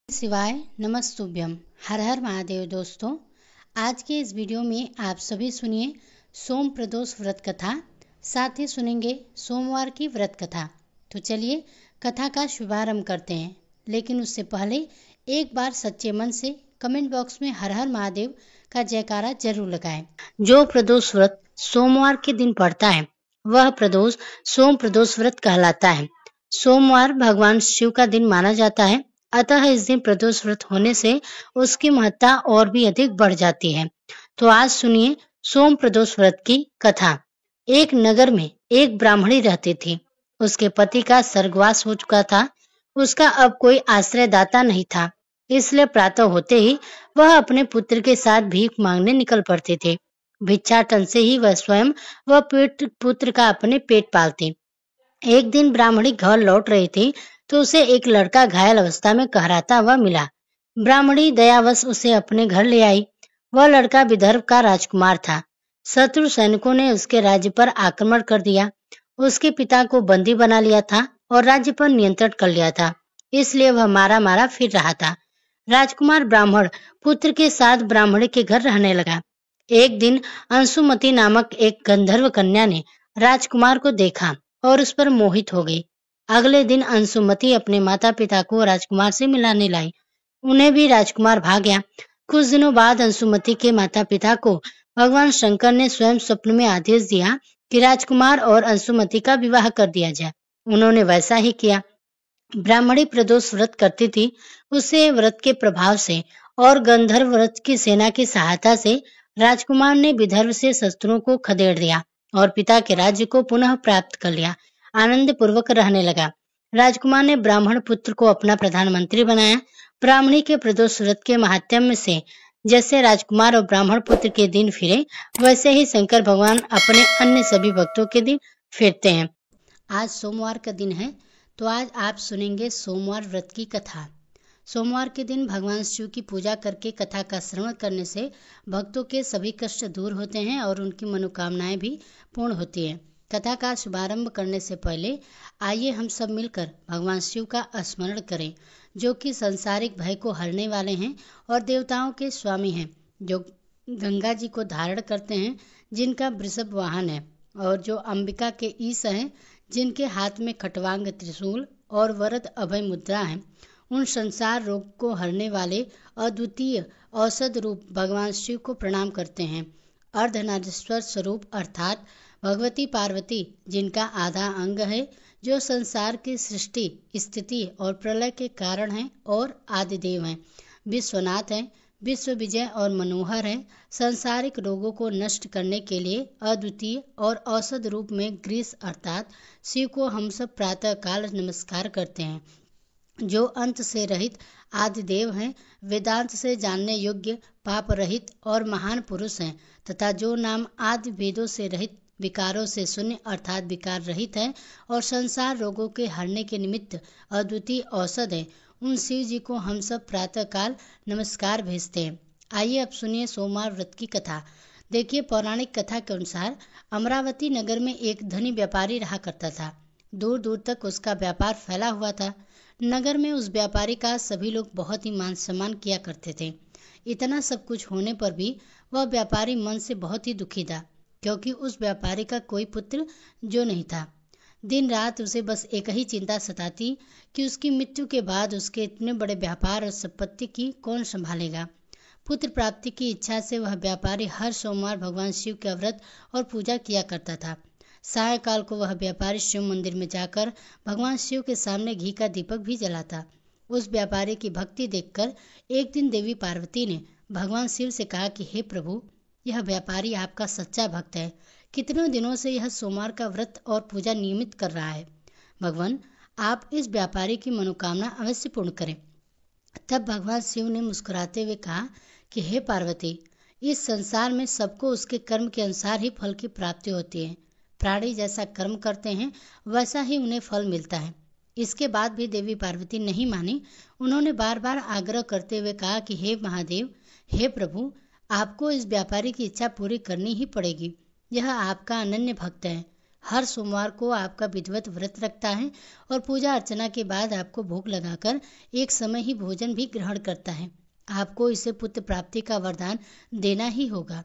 शिवाय नमस्तुभ्यम। हर हर महादेव। दोस्तों, आज के इस वीडियो में आप सभी सुनिए सोम प्रदोष व्रत कथा, साथ ही सुनेंगे सोमवार की व्रत कथा। तो चलिए कथा का शुभारंभ करते हैं, लेकिन उससे पहले एक बार सच्चे मन से कमेंट बॉक्स में हर हर महादेव का जयकारा जरूर लगाएं। जो प्रदोष व्रत सोमवार के दिन पड़ता है वह प्रदोष सोम प्रदोष व्रत कहलाता है। सोमवार भगवान शिव का दिन माना जाता है, अतः इस दिन प्रदोष व्रत होने से उसकी महत्ता और भी अधिक बढ़ जाती है। तो आज सुनिए सोम प्रदोष व्रत की कथा। एक नगर में एक ब्राह्मणी रहती थी। उसके पति का स्वर्गवास हो चुका था। उसका अब कोई आश्रयदाता नहीं था, इसलिए प्रातः होते ही वह अपने पुत्र के साथ भीख मांगने निकल पड़ते थे। भिक्षाटन से ही वह स्वयं व पुत्र का अपने पेट पालती। एक दिन ब्राह्मणी घर लौट रही थी तो उसे एक लड़का घायल अवस्था में कहराता हुआ मिला। ब्राह्मणी दयावश उसे अपने घर ले आई। वह लड़का विदर्भ का राजकुमार था। शत्रु सैनिकों ने उसके राज्य पर आक्रमण कर दिया। उसके पिता को बंदी बना लिया था और राज्य पर नियंत्रण कर लिया था, इसलिए वह मारा मारा फिर रहा था। राजकुमार ब्राह्मण पुत्र के साथ ब्राह्मणी के घर रहने लगा। एक दिन अंशुमती नामक एक गंधर्व कन्या ने राजकुमार को देखा और उस पर मोहित हो गई। अगले दिन अंशुमती अपने माता पिता को राजकुमार से मिलाने लाई। उन्हें भी राजकुमार भाग गया। कुछ दिनों बाद अंशुमती के माता पिता को भगवान शंकर ने स्वयं स्वप्न में आदेश दिया कि राजकुमार और अंशुमती का विवाह कर दिया जाए। उन्होंने वैसा ही किया। ब्राह्मणी प्रदोष व्रत करती थी। उसे व्रत के प्रभाव से और गंधर्व व्रत की सेना की सहायता से राजकुमार ने विदर्भ से शस्त्रों को खदेड़ दिया और पिता के राज्य को पुनः प्राप्त कर लिया। आनंद पूर्वक रहने लगा। राजकुमार ने ब्राह्मण पुत्र को अपना प्रधानमंत्री बनाया। ब्राह्मणी के प्रदोष व्रत के महात्म्य से जैसे राजकुमार और ब्राह्मण पुत्र के दिन फिरे, वैसे ही शंकर भगवान अपने अन्य सभी भक्तों के दिन फिरते हैं। आज सोमवार का दिन है, तो आज आप सुनेंगे सोमवार व्रत की कथा। सोमवार के दिन भगवान शिव की पूजा करके कथा का श्रवण करने से भक्तों के सभी कष्ट दूर होते हैं और उनकी मनोकामनाएं भी पूर्ण होती हैं। कथा का शुभारंभ करने से पहले आइए हम सब मिलकर भगवान शिव का स्मरण करें, जो कि सांसारिक भय को हरने वाले हैं और देवताओं के स्वामी हैं, जो गंगा जी को धारण करते हैं, जिनका वृषभ वाहन है, और जो अंबिका के ईश हैं, जिनके हाथ में खटवांग त्रिशूल और वरद अभय मुद्रा है। उन संसार रोग को हरने वाले अद्वितीय औषध रूप भगवान शिव को प्रणाम करते हैं। अर्धनारीश्वर स्वरूप अर्थात भगवती पार्वती, जिनका आधा अंग है, जो संसार की सृष्टि स्थिति और प्रलय के कारण हैं और आदिदेव हैं। विश्वनाथ हैं, विश्व विजय और मनोहर हैं। सांसारिक रोगों को नष्ट करने के लिए अद्वितीय और औषध रूप में ग्रीस अर्थात शिव को हम सब प्रातः काल नमस्कार करते हैं। जो अंत से रहित आदिदेव हैं, वेदांत से जानने योग्य, पाप रहित और महान पुरुष हैं, तथा जो नाम आदि वेदों से रहित, विकारों से शून्य अर्थात विकार रहित है और संसार रोगों के हरने के निमित्त अद्वितीय औषध है, उन शिव जी को हम सब प्रातः काल नमस्कार भेजते हैं। आइए अब सुनिए सोमवार व्रत की कथा। देखिए, पौराणिक कथा के अनुसार अमरावती नगर में एक धनी व्यापारी रहा करता था। दूर दूर तक उसका व्यापार फैला हुआ था। नगर में उस व्यापारी का सभी लोग बहुत ही मान सम्मान किया करते थे। इतना सब कुछ होने पर भी वह व्यापारी मन से बहुत ही दुखी था, क्योंकि उस व्यापारी का कोई पुत्र जो नहीं था। दिन रात उसे बस एक ही चिंता सताती कि उसकी मृत्यु के बाद उसके इतने बड़े व्यापार और संपत्ति की कौन संभालेगा। पुत्र प्राप्ति की इच्छा से वह व्यापारी हर सोमवार भगवान शिव का व्रत और पूजा किया करता था। सायंकाल को वह व्यापारी शिव मंदिर में जाकर भगवान शिव के सामने घी का दीपक भी जलाता। उस व्यापारी की भक्ति देखकर एक दिन देवी पार्वती ने भगवान शिव से कहा कि हे प्रभु, यह व्यापारी आपका सच्चा भक्त है। कितने दिनों से यह सोमवार का व्रत और पूजा नियमित कर रहा है। भगवान, आप इस व्यापारी की मनोकामना अवश्य पूर्ण करें। तब भगवान शिव ने मुस्कुराते हुए कहा कि हे पार्वती, इस संसार में सबको उसके कर्म के अनुसार ही फल की प्राप्ति होती है। प्राणी जैसा कर्म करते हैं वैसा ही उन्हें फल मिलता है। इसके बाद भी देवी पार्वती नहीं मानी। उन्होंने बार बार आग्रह करते हुए कहा कि हे महादेव, हे प्रभु, आपको इस व्यापारी की इच्छा पूरी करनी ही पड़ेगी। यह आपका अनन्य भक्त है। हर सोमवार को आपका विधिवत व्रत रखता है और पूजा अर्चना के बाद आपको भोग लगाकर एक समय ही भोजन भी ग्रहण करता है। आपको इसे पुत्र प्राप्ति का वरदान देना ही होगा।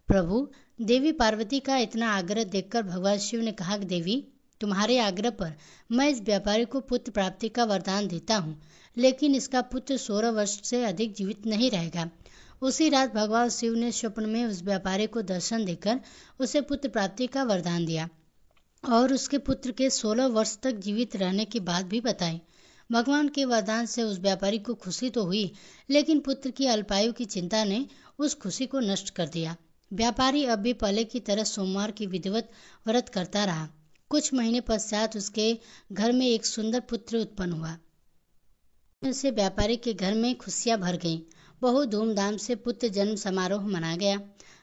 प्रभु, देवी पार्वती का इतना आग्रह देखकर भगवान शिव ने कहा, देवी, तुम्हारे आग्रह पर मैं इस व्यापारी को पुत्र प्राप्ति का वरदान देता हूँ, लेकिन इसका पुत्र 16 वर्ष से अधिक जीवित नहीं रहेगा। उसी रात भगवान शिव ने स्वप्न में उस व्यापारी को दर्शन देकर उसे पुत्र प्राप्ति का वरदान दिया और उसके पुत्र के 16 वर्ष तक जीवित रहने की बात भी बताई। भगवान के वरदान से उस व्यापारी को खुशी तो हुई, लेकिन पुत्र की अल्पायु की चिंता ने उस खुशी को नष्ट कर दिया। व्यापारी अब भी पहले की तरह सोमवार की विधिवत व्रत करता रहा। कुछ महीने पश्चात उसके घर में एक सुंदर पुत्र उत्पन्न हुआ। उससे व्यापारी के घर में खुशियां भर गईं। बहुत धूमधाम से पुत्र जन्म समारोह मनाया गया।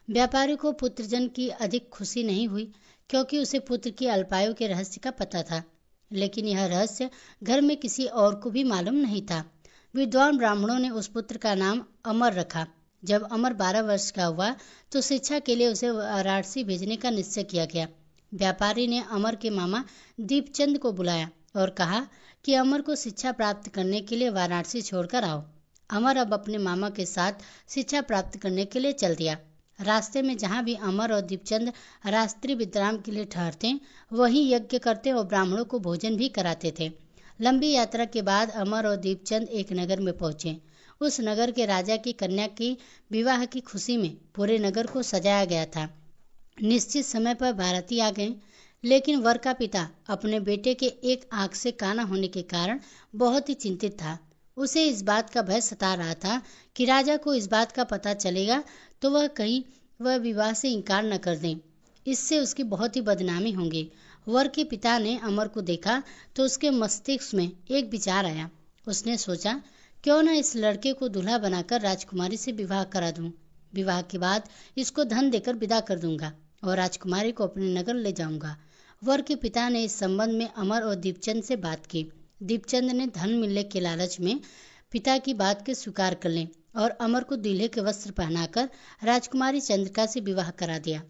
व्यापारी को पुत्र जन्म की अधिक खुशी नहीं हुई, क्योंकि उसे पुत्र की अल्पायु के रहस्य का पता था, लेकिन यह रहस्य घर में किसी और को भी मालूम नहीं था। विद्वान ब्राह्मणों ने उस पुत्र का नाम अमर रखा। जब अमर 12 वर्ष का हुआ तो शिक्षा के लिए उसे वाराणसी भेजने का निश्चय किया गया। व्यापारी ने अमर के मामा दीपचंद को बुलाया और कहा कि अमर को शिक्षा प्राप्त करने के लिए वाराणसी छोड़कर आओ। अमर अब अपने मामा के साथ शिक्षा प्राप्त करने के लिए चल दिया। रास्ते में जहाँ भी अमर और दीपचंद रात्रि विश्राम के लिए ठहरते, वहीं यज्ञ करते और ब्राह्मणों को भोजन भी कराते थे। लंबी यात्रा के बाद अमर और दीपचंद एक नगर में पहुंचे। उस नगर के राजा की कन्या की विवाह की खुशी में पूरे नगर को सजाया गया था। निश्चित समय पर बाराती आ गए, लेकिन वर का पिता अपने बेटे के एक आंख से काना होने के कारण बहुत ही चिंतित था। उसे इस बात का भय सता रहा था कि राजा को इस बात का पता चलेगा तो वह विवाह से इनकार न कर दें। इससे उसकी बहुत ही बदनामी होगी। वर के पिता ने अमर को देखा तो उसके मस्तिष्क में एक विचार आया। उसने सोचा, क्यों न इस लड़के को दूल्हा बनाकर राजकुमारी से विवाह करा दूं। विवाह के बाद इसको धन देकर विदा कर दूंगा और राजकुमारी को अपने नगर ले जाऊंगा। वर के पिता ने इस संबंध में अमर और दीपचंद से बात की। दीपचंद ने धन मिलने के लालच में पिता की बात के स्वीकार कर लें और अमर को दूल्हे के वस्त्र पहनाकर राजकुमारी चंद्रिका से विवाह करा दिया।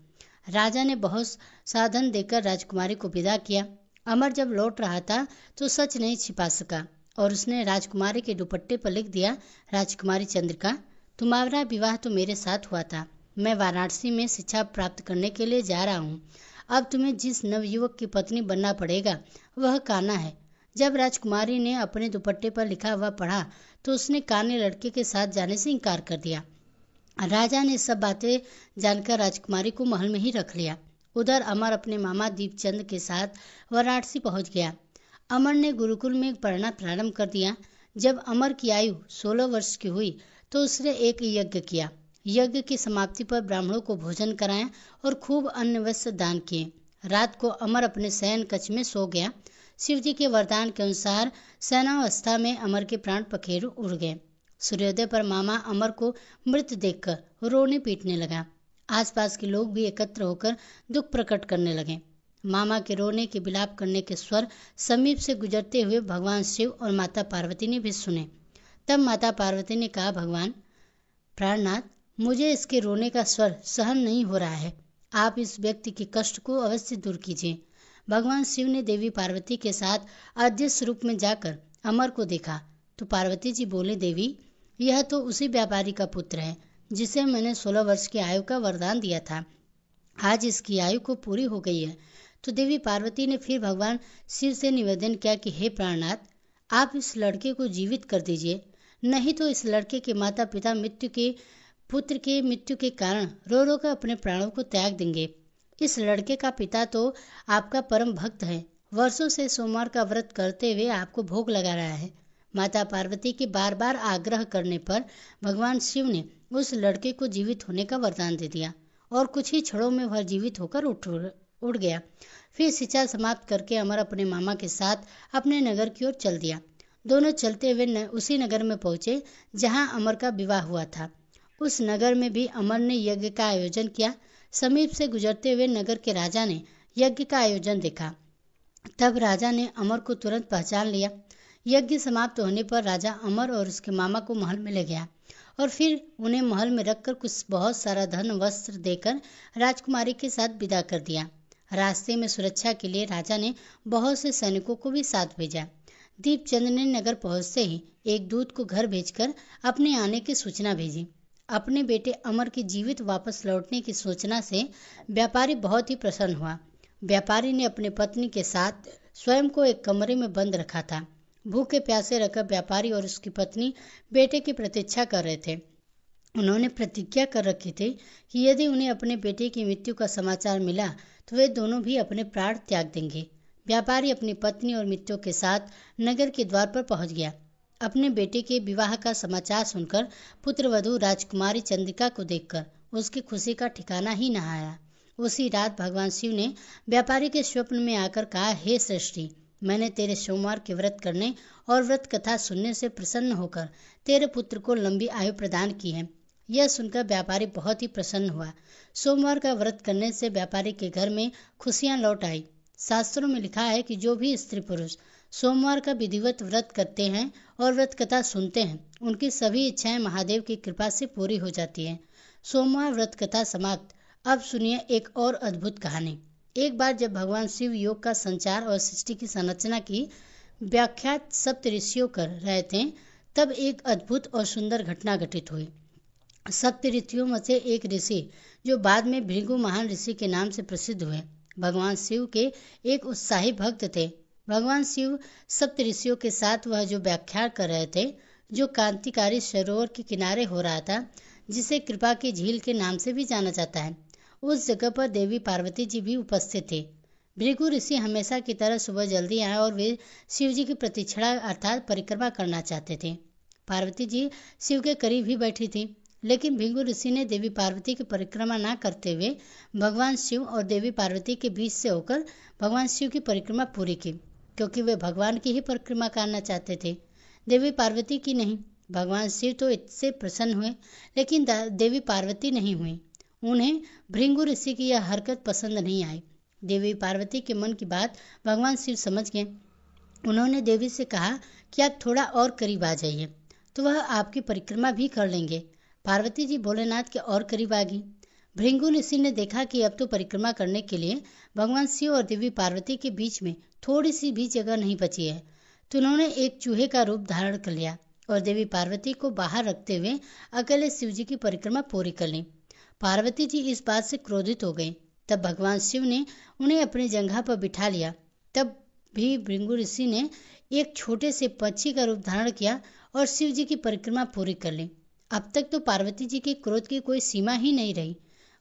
राजा ने बहुत साधन देकर राजकुमारी को विदा किया। अमर जब लौट रहा था तो सच नहीं छिपा सका और उसने राजकुमारी के दुपट्टे पर लिख दिया, राजकुमारी चंद्रिका, तुम्हारा विवाह तो मेरे साथ हुआ था। मैं वाराणसी में शिक्षा प्राप्त करने के लिए जा रहा हूँ। अब तुम्हें जिस नवयुवक की पत्नी बनना पड़ेगा वह काना है। जब राजकुमारी ने अपने दुपट्टे पर लिखा हुआ पढ़ा तो उसने काने लड़के के साथ जाने से इनकार कर दिया। राजा ने सब बातें जानकर राजकुमारी को महल में ही रख लिया। उधर अमर अपने मामा दीपचंद के साथ वाराणसी पहुंच गया। अमर ने गुरुकुल में पढ़ना प्रारंभ कर दिया। जब अमर की आयु 16 वर्ष की हुई तो उसने एक यज्ञ किया। यज्ञ की समाप्ति पर ब्राह्मणों को भोजन कराया और खूब अन्न वस्त्र दान किए। रात को अमर अपने शयन कक्ष में सो गया। शिवजी के वरदान के अनुसार शयनावस्था में अमर के प्राण पखेरु उड़ गए। सूर्योदय पर मामा अमर को मृत देखकर रोने पीटने लगा। आसपास के लोग भी एकत्र होकर दुख प्रकट करने लगे। मामा के रोने के विलाप करने के स्वर समीप से गुजरते हुए भगवान शिव और माता पार्वती ने भी सुने। तब माता पार्वती ने कहा, भगवान प्राणनाथ, मुझे इसके रोने का स्वर सहन नहीं हो रहा है। आप इस व्यक्ति के कष्ट को अवश्य दूर कीजिए। भगवान शिव ने देवी पार्वती के साथ अदृश्य रूप में जाकर अमर को देखा तो पार्वती जी बोले, देवी, यह तो उसी व्यापारी का पुत्र है जिसे मैंने 16 वर्ष की आयु का वरदान दिया था। आज इसकी आयु को पूरी हो गई है। तो देवी पार्वती ने फिर भगवान शिव से निवेदन किया कि हे प्राणनाथ, आप इस लड़के को जीवित कर दीजिए, नहीं तो इस लड़के के माता पिता पुत्र के मृत्यु के कारण रो रो कर अपने प्राणों को त्याग देंगे। इस लड़के का पिता तो आपका परम भक्त है, वर्षों से सोमवार का व्रत करते हुए आपको भोग लगा रहा है। माता पार्वती के बार बार आग्रह करने पर भगवान शिव ने उस लड़के को जीवित होने का वरदान दे दिया और कुछ ही क्षणों में वह जीवित होकर उड़ गया। फिर शिक्षा समाप्त करके अमर अपने मामा के साथ अपने नगर की ओर चल दिया। दोनों चलते हुए उसी नगर में पहुंचे जहां अमर का विवाह हुआ था। उस नगर में भी अमर ने यज्ञ का आयोजन किया। समीप से गुजरते हुए नगर के राजा ने यज्ञ का आयोजन देखा। तब राजा ने अमर को तुरंत पहचान लिया। यज्ञ समाप्त होने पर राजा अमर और उसके मामा को महल में ले गया और फिर उन्हें महल में रखकर कुछ बहुत सारा धन वस्त्र देकर राजकुमारी के साथ विदा कर दिया। रास्ते में सुरक्षा के लिए राजा ने बहुत से सैनिकों को भी साथ भेजा। दीपचंद ने नगर पहुंचते ही एक दूत को घर भेजकर अपने आने की सूचना भेजी। अपने बेटे अमर के जीवित वापस लौटने की सूचना से व्यापारी बहुत ही प्रसन्न हुआ। व्यापारी ने अपनी पत्नी के साथ स्वयं को एक कमरे में बंद रखा था। भूखे प्यासे रहकर व्यापारी और उसकी पत्नी बेटे की प्रतीक्षा कर रहे थे। उन्होंने प्रतिज्ञा कर रखी थी कि यदि उन्हें अपने बेटे की मृत्यु का समाचार मिला तो वे दोनों भी अपने प्राण त्याग देंगे। व्यापारी अपनी पत्नी और मित्रों के साथ नगर के द्वार पर पहुंच गया। अपने बेटे के विवाह का समाचार सुनकर पुत्रवधू राजकुमारी चंद्रिका को देखकर उसकी खुशी का ठिकाना ही न आया। उसी रात भगवान शिव ने व्यापारी के स्वप्न में आकर कहा, हे सृष्टि, मैंने तेरे सोमवार के व्रत करने और व्रत कथा सुनने से प्रसन्न होकर तेरे पुत्र को लंबी आयु प्रदान की है। यह सुनकर व्यापारी बहुत ही प्रसन्न हुआ। सोमवार का व्रत करने से व्यापारी के घर में खुशियां लौट आई। शास्त्रों में लिखा है कि जो भी स्त्री पुरुष सोमवार का विधिवत व्रत करते हैं और व्रत कथा सुनते हैं, उनकी सभी इच्छाएं महादेव की कृपा से पूरी हो जाती हैं। सोमवार व्रत कथा समाप्त। अब सुनिए एक और अद्भुत कहानी। एक बार जब भगवान शिव योग का संचार और सृष्टि की संरचना की व्याख्या सप्त ऋषियों कर रहे थे, तब एक अद्भुत और सुंदर घटना घटित हुई। सप्त ऋषियों में से एक ऋषि, जो बाद में भृगु महान ऋषि के नाम से प्रसिद्ध हुए, भगवान शिव के एक उत्साही भक्त थे। भगवान शिव सप्त ऋषियों के साथ वह जो व्याख्यान कर रहे थे, जो क्रांतिकारी सरोवर के किनारे हो रहा था, जिसे कृपा की झील के नाम से भी जाना जाता है, उस जगह पर देवी पार्वती जी भी उपस्थित थे। भृगु ऋषि हमेशा की तरह सुबह जल्दी आए और वे शिव जी की प्रतीक्षा अर्थात परिक्रमा करना चाहते थे। पार्वती जी शिव के करीब ही बैठी थी, लेकिन भृगु ऋषि ने देवी पार्वती की परिक्रमा न करते हुए भगवान शिव और देवी पार्वती के बीच से होकर भगवान शिव की परिक्रमा पूरी की, क्योंकि वे भगवान की ही परिक्रमा करना चाहते थे, देवी पार्वती की नहीं। भगवान शिव तो इससे प्रसन्न हुए, लेकिन देवी पार्वती नहीं हुई। उन्हें भृगु ऋषि की यह हरकत पसंद नहीं आई। देवी पार्वती के मन की बात भगवान शिव समझ गए। उन्होंने देवी से कहा कि आप थोड़ा और करीब आ जाइए तो वह आपकी परिक्रमा भी कर लेंगे। पार्वती जी भोलेनाथ के और करीब आ गई। भृगु ऋषि ने देखा कि अब तो परिक्रमा करने के लिए भगवान शिव और देवी पार्वती के बीच में थोड़ी सी भी जगह नहीं बची है, तो उन्होंने एक चूहे का रूप धारण कर लिया और देवी पार्वती को बाहर रखते हुए अकेले शिव जी की परिक्रमा पूरी कर ली। पार्वती जी इस बात से क्रोधित हो गई। तब भगवान शिव ने उन्हें अपनी जगह पर बिठा लिया। तब भी भृगु ऋषि ने एक छोटे से पक्षी का रूप धारण किया और शिव जी की परिक्रमा पूरी कर ली। अब तक तो पार्वती जी के क्रोध की कोई सीमा ही नहीं रही।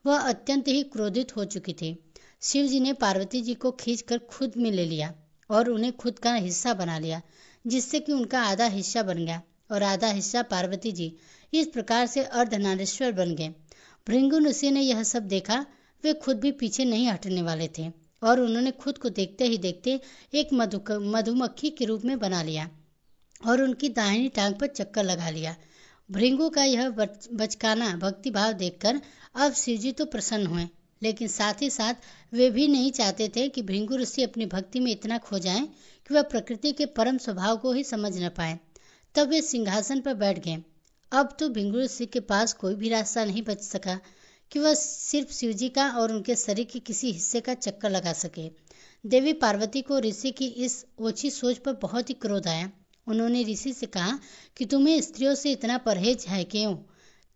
वह अत्यंत ही क्रोधित हो चुकी थी। शिव जी ने पार्वती जी को खींचकर खुद में ले लिया और उन्हें खुद का हिस्सा बना लिया, जिससे कि उनका आधा हिस्सा बन गया और आधा हिस्सा पार्वती जी। इस प्रकार से अर्धनारीश्वर बन गए। भृगु ऋषि ने यह सब देखा। वे खुद भी पीछे नहीं हटने वाले थे और उन्होंने खुद को देखते ही देखते एक मधुमक्खी के रूप में बना लिया और उनकी दाहिनी टांग पर चक्कर लगा लिया। भृगु का यह बचकाना भक्तिभाव देखकर अब शिवजी तो प्रसन्न हुए, लेकिन साथ ही साथ वे भी नहीं चाहते थे कि भृगु ऋषि अपनी भक्ति में इतना खो जाएं कि वह प्रकृति के परम स्वभाव को ही समझ न पाए। तब वे सिंहासन पर बैठ गए। अब तो भृगु ऋषि के पास कोई भी रास्ता नहीं बच सका कि वह सिर्फ शिवजी का और उनके शरीर के किसी हिस्से का चक्कर लगा सके। देवी पार्वती को ऋषि की इस ओछी सोच पर बहुत ही क्रोध आया। उन्होंने ऋषि से कहा कि तुम्हें स्त्रियों से इतना परहेज है क्यों?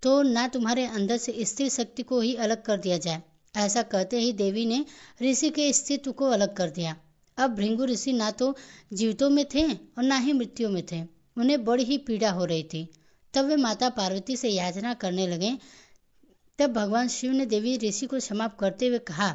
तो ना तुम्हारे अंदर से स्त्री शक्ति को ही अलग कर दिया जाए। ऐसा कहते ही देवी ने ऋषि के अस्तित्व को अलग कर दिया। अब भृगु ऋषि ना तो जीवितों में थे और ना ही मृत्यु में थे। उन्हें बड़ी ही पीड़ा हो रही थी। तब वे माता पार्वती से याचना करने लगे। तब भगवान शिव ने देवी ऋषि को क्षमा करते हुए कहा।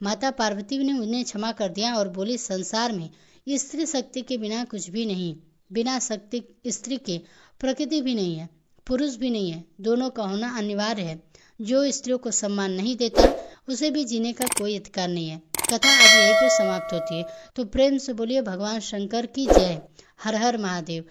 माता पार्वती ने उन्हें क्षमा कर दिया और बोली, संसार में स्त्री शक्ति के बिना कुछ भी नहीं। बिना शक्ति स्त्री के प्रकृति भी नहीं है, पुरुष भी नहीं है। दोनों का होना अनिवार्य है। जो स्त्रियों को सम्मान नहीं देता उसे भी जीने का कोई अधिकार नहीं है। कथा आज यहीं पर समाप्त होती है। तो प्रेम से बोलिए भगवान शंकर की जय। हर हर महादेव।